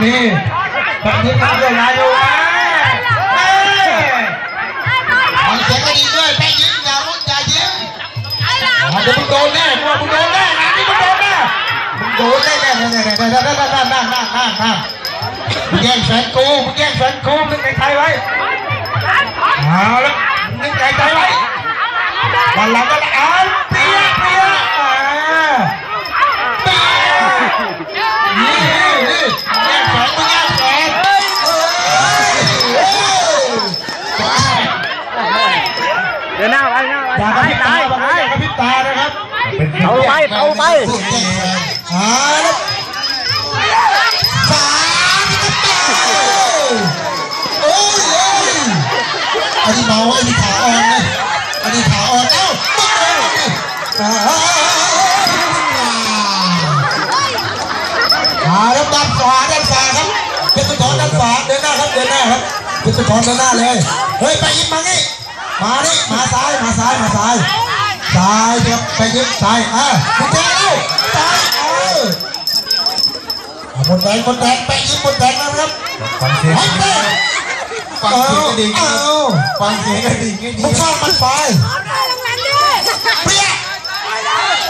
นี้แบบนี้ทำได้ไงอยู่วะฟังเสียงก็ดีด้วยแป้งยิ้มอย่าลุ้นอย่ายิ้มมันจะมึงโดนแน่มึงโดนแน่งานนี้มึงโดนแน่มึงโดนแน่นั่งมึงแย่งแฟนกูมึงนึกในใจไว้เอาละนึกในใจไว้วันหลังก็ละเปียนี่แย่งแฟนมึงแย่งแฟนเดินหน้าไปอย่ากระพริบตานะครับเอาไป3โอ้ยอันนี้เบาอันนี้ขาอ่อนเลยอันนี้ขาอ่อนเอ้าแล้วด้านขวาครับเพชรสุธรด้านขวาเดินหน้าครับเพชรสุธรเดินหน้าเลยเฮ้ยไปยิ้มมานี่มาซ้ายซ้ายครับไปยิ้มซ้ายคุณแดงซ้ายหมดแดงไปยิ้มหมดแดงนะครับฟังเสียงก็ดีมึงชอบมันไปเปี้ย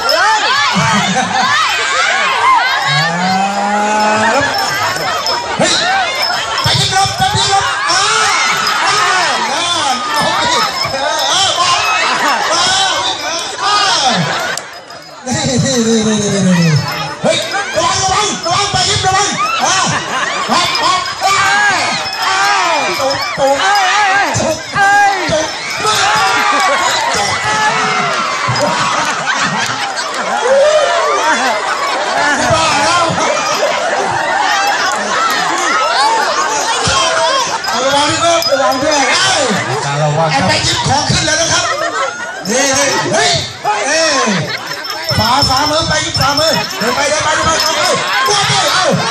เฮ้ยไปยิ้มลบนี่เฮ้ยระวังไปยิ้มระวังจุกบ้าแล้วระวังด้วยไอ้ไปยิ้มของขึ้นแล้วนะครับนี่เฮ้ยฝ่ามือไปยิ้มฝ่ามือเดินไปกลัวด้วย